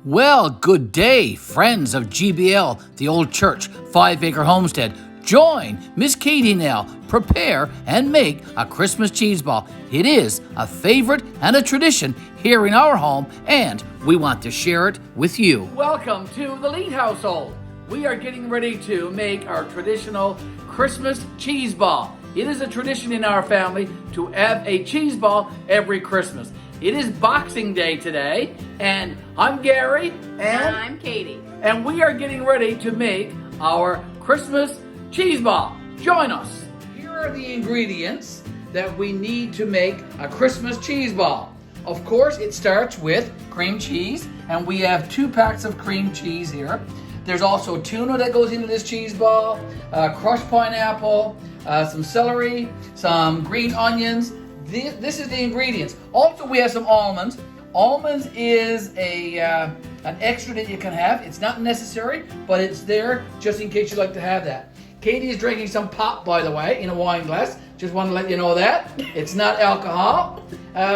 Well, good day, friends of GBL, the old church, 5-acre homestead. Join Miss Katie now. Prepare and make a Christmas cheese ball. It is a favorite and a tradition here in our home, and we want to share it with you. Welcome to the Lead household. We are getting ready to make our traditional Christmas cheese ball. It is a tradition in our family to have a cheese ball every Christmas. It is Boxing Day today, and I'm Gary, and I'm Katie. And we are getting ready to make our Christmas cheese ball. Join us. Here are the ingredients that we need to make a Christmas cheese ball. Of course, it starts with cream cheese, and we have 2 packs of cream cheese here. There's also tuna that goes into this cheese ball, crushed pineapple, some celery, some green onions. This is the ingredients. Also, we have some almonds. Almonds is an extra that you can have. It's not necessary, but it's there just in case you like to have that. Katie is drinking some pop, by the way, in a wine glass. Just want to let you know that. It's not alcohol.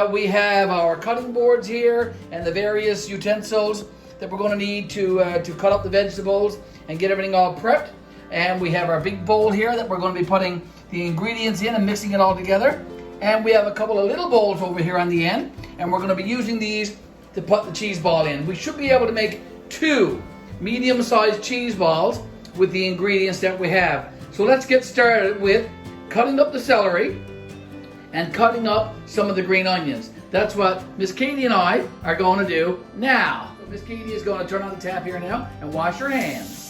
We have our cutting boards here and the various utensils that we're going to need to cut up the vegetables and get everything all prepped. And we have our big bowl here that we're going to be putting the ingredients in and mixing it all together. And we have a couple of little bowls over here on the end, and we're going to be using these to put the cheese ball in. We should be able to make 2 medium-sized cheese balls with the ingredients that we have. So let's get started with cutting up the celery and cutting up some of the green onions. That's what Miss Katie and I are going to do now. So Miss Katie is going to turn on the tap here now and wash her hands.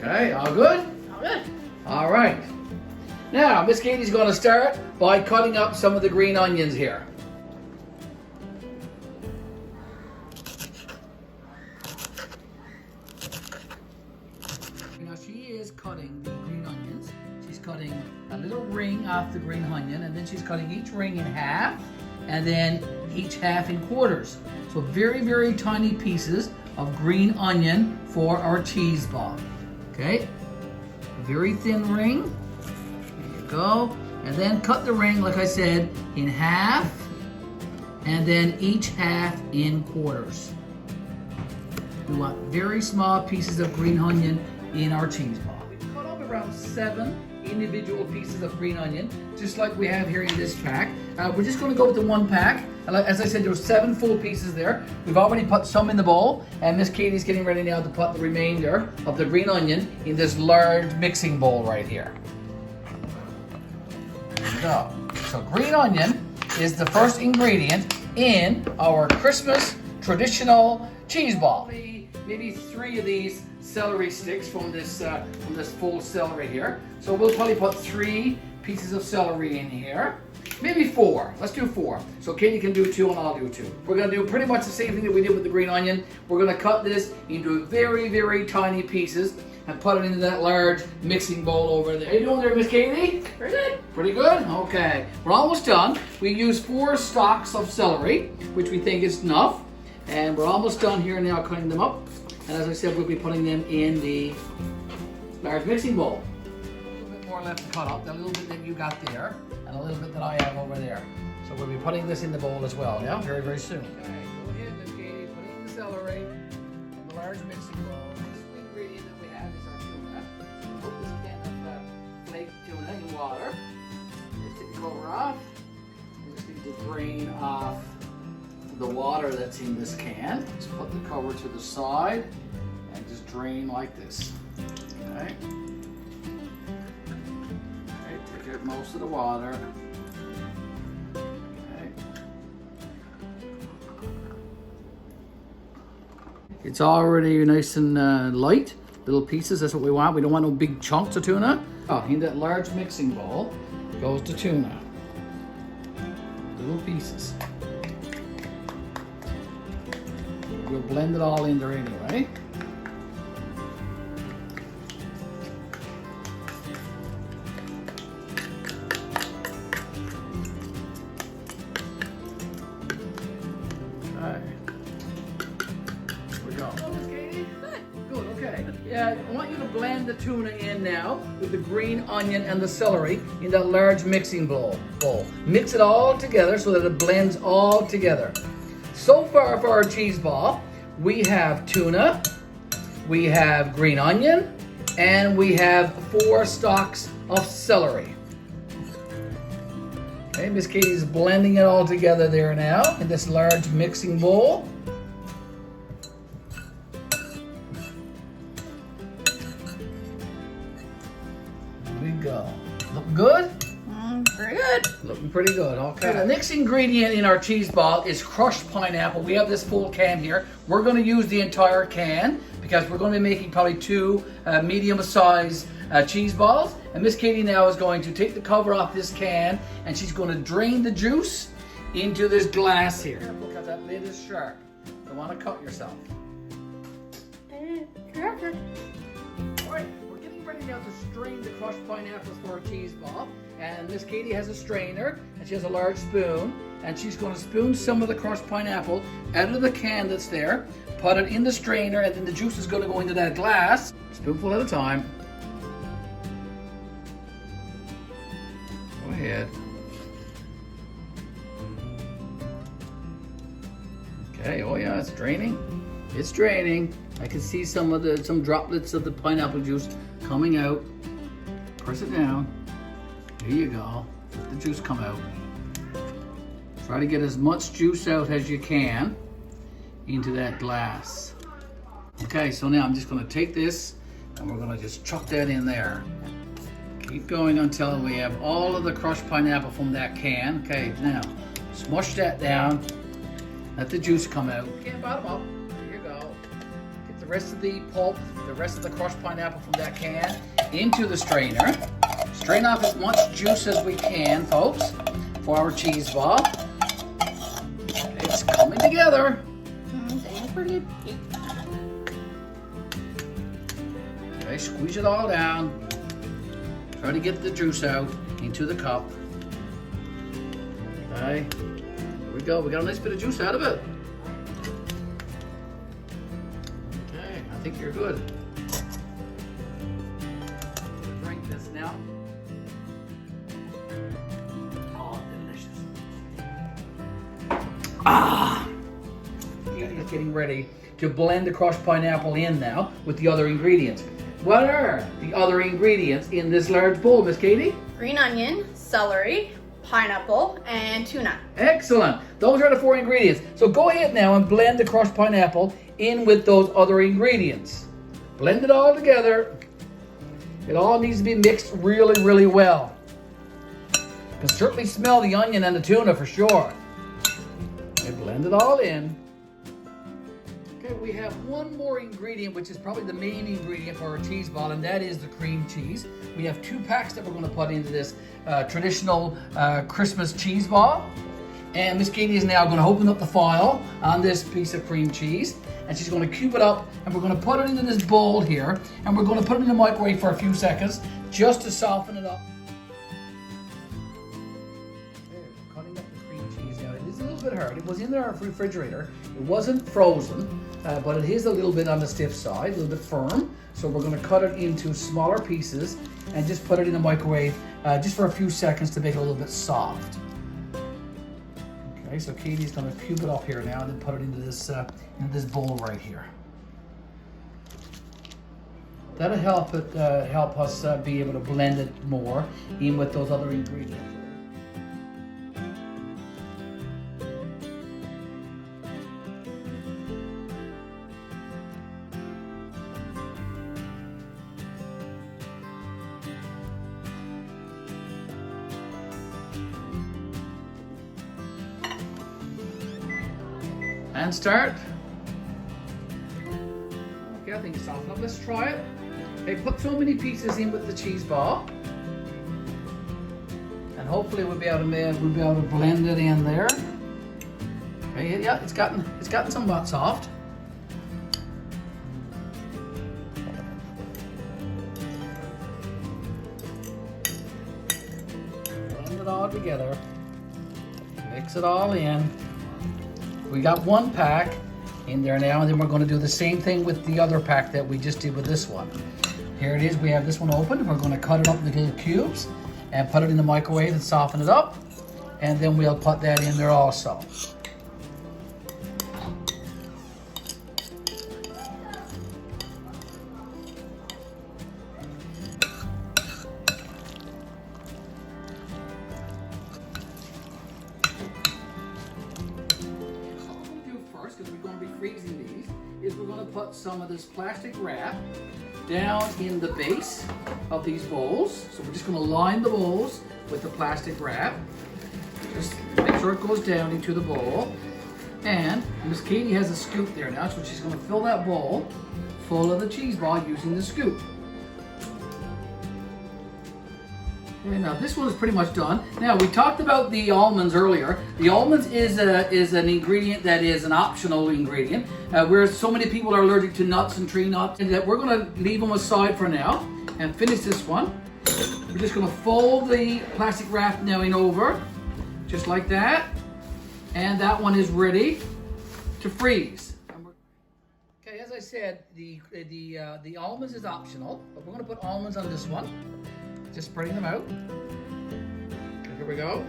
Okay, all good? All good. All right. Now, Miss Katie's going to start by cutting up some of the green onions here. Now, she is cutting the green onions. She's cutting a little ring off the green onion, and then she's cutting each ring in half, and then each half in quarters. So very, very tiny pieces of green onion for our cheese ball. Okay, very thin ring. There you go. And then cut the ring, like I said, in half, and then each half in quarters. We want very small pieces of green onion in our cheese ball. We cut up around 7 individual pieces of green onion, just like we have here in this pack. We're just going to go with the 1 pack. As I said, there were 7 full pieces there. We've already put some in the bowl, and Miss Katie's getting ready now to put the remainder of the green onion in this large mixing bowl right here. There we go. So green onion is the first ingredient in our Christmas traditional cheese ball. Maybe 3 of these celery sticks from this full celery here. So we'll probably put 3 pieces of celery in here. Maybe 4. Let's do 4. So Katie can do 2 and I'll do 2. We're going to do pretty much the same thing that we did with the green onion. We're going to cut this into very, very tiny pieces and put it into that large mixing bowl over there. How you doing there, Miss Katie? Pretty good. Pretty good? Okay. We're almost done. We used 4 stalks of celery, which we think is enough. And we're almost done here now cutting them up. And as I said, we'll be putting them in the large mixing bowl. A little bit more left to cut up, a little bit that you got there, and a little bit that I have over there. So we'll be putting this in the bowl as well, yeah? Very, very soon. Okay, go ahead, Miss Katie, put in the celery in the large mixing bowl. This ingredient that we have is our tuna. We'll put this can of flaked tuna in water. Just take the cover off. We just need to drain off the water that's in this can. Just put the cover to the side and just drain like this. Okay. Okay, take out most of the water. Okay. It's already nice and light. Little pieces, that's what we want. We don't want no big chunks of tuna. Oh, in that large mixing bowl goes the tuna. Little pieces. We'll blend it all in there anyway. Okay. Here we go. Good, okay. Yeah, want you to blend the tuna in now with the green onion and the celery in that large mixing bowl. Mix it all together so that it blends all together. So far for our cheese ball, we have tuna, we have green onion, and we have 4 stalks of celery. Okay, Miss Katie's blending it all together there now in this large mixing bowl. There we go. Look good? Very good. Looking pretty good. Okay. The next ingredient in our cheese ball is crushed pineapple. We have this full can here. We're going to use the entire can because we're going to be making probably 2 medium-sized cheese balls. And Miss Katie now is going to take the cover off this can and she's going to drain the juice into this glass here. Because that lid is sharp. You don't want to cut yourself. Alright, we're getting ready now to strain the crushed pineapples for a cheese ball. And Miss Katie has a strainer and she has a large spoon. And she's going to spoon some of the crushed pineapple out of the can that's there, put it in the strainer, and then the juice is going to go into that glass, spoonful at a time. Go ahead. Okay, oh yeah, it's draining. It's draining. I can see some droplets of the pineapple juice coming out. Press it down. There you go. Let the juice come out. Try to get as much juice out as you can into that glass. Okay, so now I'm just going to take this and we're going to just chuck that in there. Keep going until we have all of the crushed pineapple from that can. Okay, now smush that down. Let the juice come out. Okay, bottom up. There you go. Get the rest of the pulp, the rest of the crushed pineapple from that can into the strainer. Strain off as much juice as we can, folks, for our cheese ball. It's coming together. Okay, squeeze it all down. Try to get the juice out into the cup. Okay, here we go. We got a nice bit of juice out of it. Okay, I think you're good. Drink this now. Oh, delicious. Katie's getting ready to blend the crushed pineapple in now with the other ingredients. What are the other ingredients in this large bowl, Miss Katie? Green onion, celery, pineapple, and tuna. Excellent. Those are the 4 ingredients. So go ahead now and blend the crushed pineapple in with those other ingredients. Blend it all together. It all needs to be mixed really, really well. You can certainly smell the onion and the tuna for sure. Okay, blend it all in. Okay, we have one more ingredient, which is probably the main ingredient for our cheese ball, and that is the cream cheese. We have 2 packs that we're going to put into this traditional Christmas cheese ball. And Miss Katie is now going to open up the foil on this piece of cream cheese, and she's going to cube it up, and we're going to put it into this bowl here, and we're going to put it in the microwave for a few seconds just to soften it up. Okay, we're cutting up the cream cheese now. It is a little bit hard. It was in our refrigerator. It wasn't frozen. But it is a little bit on the stiff side, a little bit firm. So we're going to cut it into smaller pieces and just put it in the microwave just for a few seconds to make it a little bit soft. Okay, so Katie's going to cube it up here now and then put it into this bowl right here. That'll help us be able to blend it more in with those other ingredients. And start. Okay, I think it's soft enough. Let's try it. Okay, put so many pieces in with the cheese ball, and hopefully we'll be able to blend it in there. Okay, yeah, it's gotten somewhat soft. Blend it all together. Mix it all in. We got 1 pack in there now, and then we're going to do the same thing with the other pack that we just did with this one. Here it is. We have this one open. We're going to cut it up into little cubes and put it in the microwave and soften it up. And then we'll put that in there also. Because we're going to be freezing these, is we're going to put some of this plastic wrap down in the base of these bowls. So we're just going to line the bowls with the plastic wrap. Just make sure it goes down into the bowl. And Miss Katie has a scoop there now, so she's going to fill that bowl full of the cheese ball using the scoop. Okay, now this one is pretty much done. Now we talked about the almonds earlier. The almonds is an ingredient that is an optional ingredient. Where so many people are allergic to nuts and tree nuts, and that we're going to leave them aside for now and finish this one. We're just going to fold the plastic wrap now in over, just like that, and that one is ready to freeze. Okay, as I said, the almonds is optional, but we're going to put almonds on this one. Just spreading them out. Okay, here we go.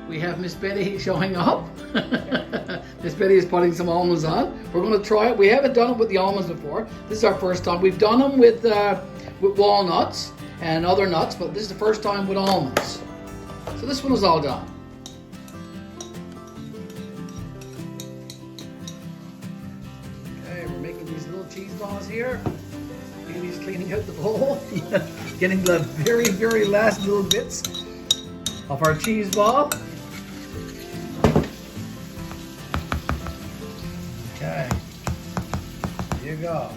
We have Miss Betty showing up. Miss Betty is putting some almonds on. We're going to try it. We haven't done it with the almonds before. This is our first time. We've done them with walnuts and other nuts, but this is the first time with almonds. So this one is all done. Okay, we're making these little cheese balls here. He's cleaning out the bowl, getting the very, very last little bits of our cheese ball. Okay, here you go.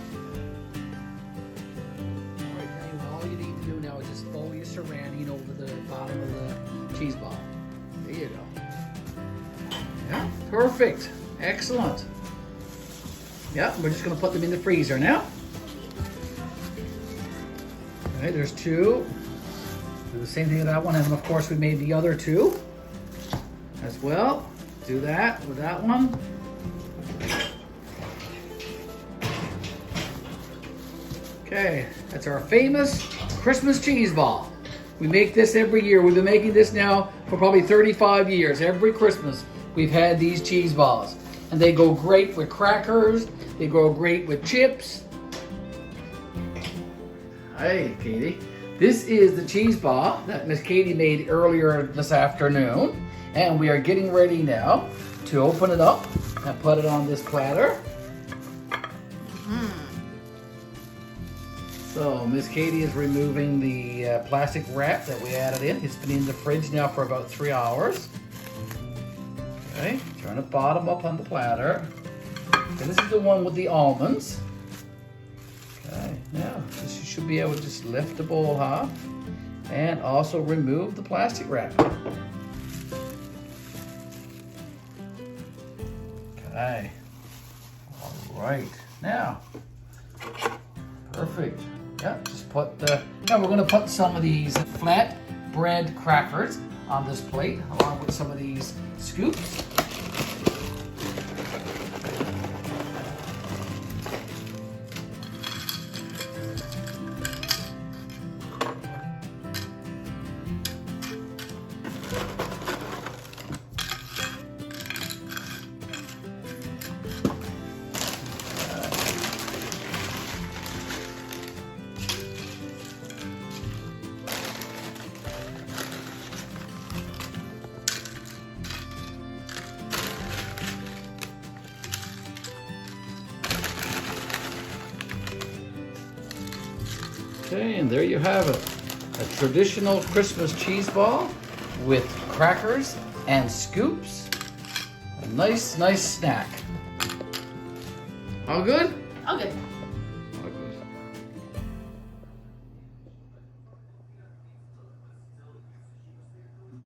All you need to do now is just fold your saran over the bottom of the cheese ball. There you go. Yeah, perfect. Excellent. Yeah, we're just going to put them in the freezer now. Okay, there's two. Do the same thing with that one, and of course we made the other two as well. Do that with that one. Okay, that's our famous Christmas cheese ball. We make this every year. We've been making this now for probably 35 years. Every Christmas we've had these cheese balls. And they go great with crackers. They go great with chips. Hey, Katie. This is the cheese ball that Miss Katie made earlier this afternoon. And we are getting ready now to open it up and put it on this platter. So Miss Katie is removing the plastic wrap that we added in. It's been in the fridge now for about 3 hours. Okay, turn the bottom up on the platter. And this is the one with the almonds. Okay, now you should be able to just lift the bowl off and also remove the plastic wrap. Okay, all right, now, perfect. Yeah, just put the, now we're gonna put some of these flat bread crackers on this plate along with some of these scoops. Okay, and there you have it. A traditional Christmas cheese ball with crackers and scoops. A nice snack. All good? All good.